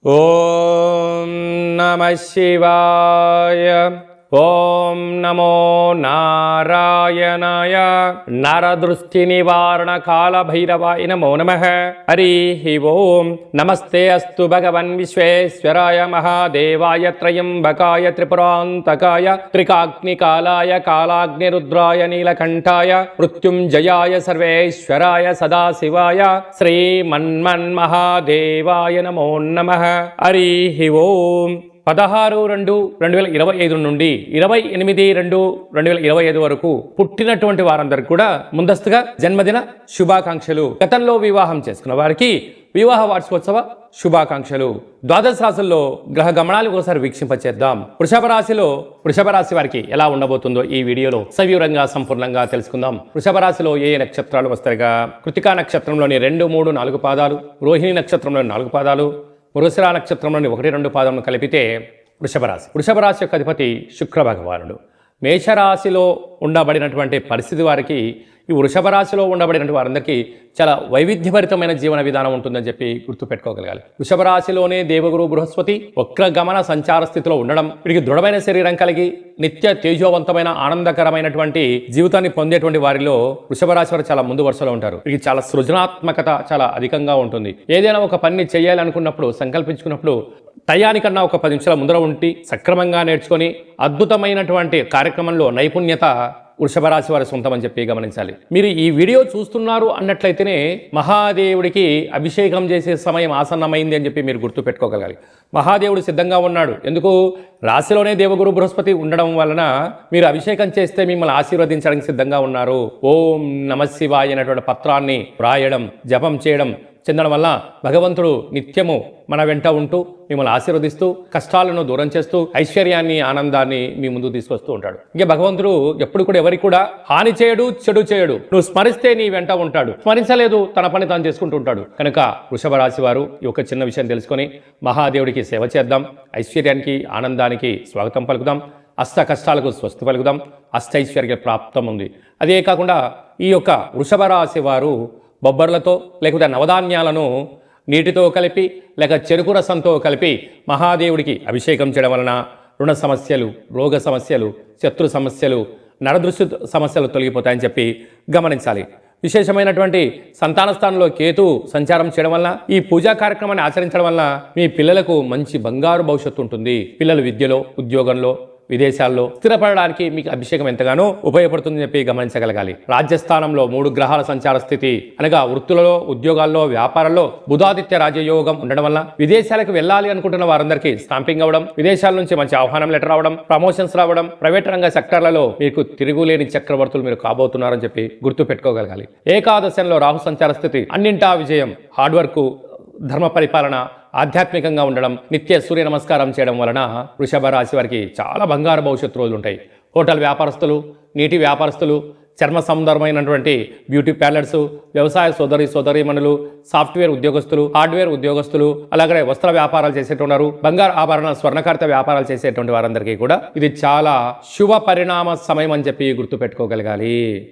ఓం నమః శివాయ. ఓం నమో నారాయణాయ. నరదృష్టి నివారణ కాల భైరవాయ నమో నమః. హరి ఓం. నమస్తే అస్తు భగవన్ విశ్వేశ్వరాయ మహాదేవాయ త్రయంబకాయ త్రిపురాంతకాయ త్రికాగ్నికాలాయ కాలాగ్నిరుద్రాయ నీలకంఠాయ మృత్యుంజయాయ సర్వేశ్వరాయ సదాశివాయ శ్రీమన్మన్మహాదేవాయ నమో నమః. హరి ఓం. 16-2-2025 నుండి 28-2-2025 వరకు పుట్టినటువంటి వారందరికీ కూడా ముందస్తుగా జన్మదిన శుభాకాంక్షలు. గతంలో వివాహం చేసుకున్న వారికి వివాహ వార్షికోత్సవ శుభాకాంక్షలు. ద్వాదశ రాశుల్లో గ్రహ గమనాలు ఒకసారి వీక్షింపచేద్దాం. వృషభ రాశి వారికి ఎలా ఉండబోతుందో ఈ వీడియోలో సవివరంగా సంపూర్ణంగా తెలుసుకుందాం. వృషభ రాశిలో ఏ నక్షత్రాలు వస్తాయిగా? కృతికా నక్షత్రంలోని 2, 3, 4 పాదాలు, రోహిణి నక్షత్రంలోని 4 పాదాలు, మృగశిర నక్షత్రంలోని 1, 2 పాదములను కలిపితే వృషభ రాశి యొక్క అధిపతి శుక్ర భగవానుడు. మేషరాశిలో ఉండబడినటువంటి పరిస్థితి వారికి ఈ వృషభ రాశిలో ఉండబడినటువంటి వారందరికీ చాలా వైవిధ్యభరితమైన జీవన విధానం ఉంటుందని చెప్పి గుర్తుపెట్టుకోగలగాలి. వృషభ రాశిలోనే దేవగురు బృహస్పతి వక్రగమన సంచార స్థితిలో ఉండడం, వీరికి దృఢమైన శరీరం కలిగి నిత్య తేజోవంతమైన ఆనందకరమైనటువంటి జీవితాన్ని పొందేటువంటి వారిలో వృషభ రాశి వారు చాలా ముందు వరుసలో ఉంటారు. వీరికి చాలా సృజనాత్మకత చాలా అధికంగా ఉంటుంది. ఏదైనా ఒక పనిని చేయాలనుకున్నప్పుడు సంకల్పించుకున్నప్పుడు టయానికన్నా ఒక 10 నిమిషాల ముందర ఉండి సక్రమంగా నేర్చుకొని అద్భుతమైనటువంటి కార్యక్రమంలో నైపుణ్యత వృషభ రాశి వారి సొంతం అని చెప్పి గమనించాలి. మీరు ఈ వీడియో చూస్తున్నారు అన్నట్లయితేనే మహాదేవుడికి అభిషేకం చేసే సమయం ఆసన్నమైంది అని చెప్పి మీరు గుర్తు పెట్టుకోగలగాలి. మహాదేవుడు సిద్ధంగా ఉన్నాడు. ఎందుకు? రాశిలోనే దేవగురు బృహస్పతి ఉండడం వలన మీరు అభిషేకం చేస్తే మిమ్మల్ని ఆశీర్వదించడానికి సిద్ధంగా ఉన్నారు. ఓం నమః శివాయ అనేటువంటి పత్రాన్ని రాయడం, జపం చేయడం చెందడం వల్ల భగవంతుడు నిత్యము మన వెంట ఉంటూ మిమ్మల్ని ఆశీర్వదిస్తూ కష్టాలను దూరం చేస్తూ ఐశ్వర్యాన్ని ఆనందాన్ని మీ ముందు తీసుకొస్తూ ఉంటాడు. ఇంకా భగవంతుడు ఎప్పుడు కూడా ఎవరికి కూడా హాని చేయడు, చెడు చేయడు. నువ్వు స్మరిస్తే నీ వెంట ఉంటాడు, స్మరించలేదు తన పని తాను చేసుకుంటూ ఉంటాడు. కనుక వృషభ రాశి వారు ఈ ఒక చిన్న విషయం తెలుసుకొని మహాదేవుడికి సేవ చేద్దాం, ఐశ్వర్యానికి ఆనందానికి స్వాగతం పలుకుదాం, అష్ట కష్టాలకు స్వస్తి పలుకుదాం, అష్టైశ్వర్య ప్రాప్తం ఉంది. అదే కాకుండా ఈ యొక్క వృషభ రాశి వారు బొబ్బర్లతో లేకపోతే నవధాన్యాలను నీటితో కలిపి లేక చెరుకు రసంతో కలిపి మహాదేవుడికి అభిషేకం చేయడం వలన రుణ సమస్యలు, రోగ సమస్యలు, శత్రు సమస్యలు, నరదృష్టి సమస్యలు తొలగిపోతాయని చెప్పి గమనించాలి. విశేషమైనటువంటి సంతాన స్థానంలో కేతు సంచారం చేయడం వల్ల ఈ పూజా కార్యక్రమాన్ని ఆచరించడం వల్ల మీ పిల్లలకు మంచి బంగారు భవిష్యత్తు ఉంటుంది. పిల్లలు విద్యలో, ఉద్యోగంలో, విదేశాల్లో స్థిరపడడానికి మీకు అభిషేకం ఎంతగానో ఉపయోగపడుతుందని చెప్పి గమనించగలగాలి. రాజ్యస్థానంలో 3 గ్రహాల సంచార స్థితి అనగా వృత్తులలో, ఉద్యోగాల్లో, వ్యాపారాల్లో బుధాదిత్య రాజయోగం ఉండడం వల్ల విదేశాలకు వెళ్ళాలి అనుకుంటున్న వారందరికీ స్టాంపింగ్ అవ్వడం, విదేశాల నుంచి మంచి ఆహ్వానం లెటర్ రావడం, ప్రమోషన్స్ రావడం, ప్రైవేట్ రంగ సెక్టర్లలో మీకు తిరుగులేని చక్రవర్తులు మీరు కాబోతున్నారని చెప్పి గుర్తు పెట్టుకోగలగాలి. ఏకాదశంలో రాహు సంచార స్థితి, అన్నింటా విజయం, హార్డ్ వర్క్, ధర్మ పరిపాలన, ఆధ్యాత్మికంగా ఉండడం, నిత్య సూర్య నమస్కారం చేయడం వలన వృషభ రాశి వారికి చాలా బంగారు భవిష్యత్తు రోజులు ఉంటాయి. హోటల్ వ్యాపారస్తులు, నీటి వ్యాపారస్తులు, చర్మ సందర్భమైనటువంటి బ్యూటీ పార్లర్స్, వ్యవసాయ సోదరీమణులు, సాఫ్ట్వేర్ ఉద్యోగస్తులు, హార్డ్వేర్ ఉద్యోగస్తులు, అలాగే వస్త్ర వ్యాపారాలు చేసేటున్నారు, బంగారు ఆభరణ స్వర్ణకారిత వ్యాపారాలు చేసేటువంటి వారందరికీ కూడా ఇది చాలా శుభ పరిణామ సమయం అని చెప్పి గుర్తుపెట్టుకోగలగాలి.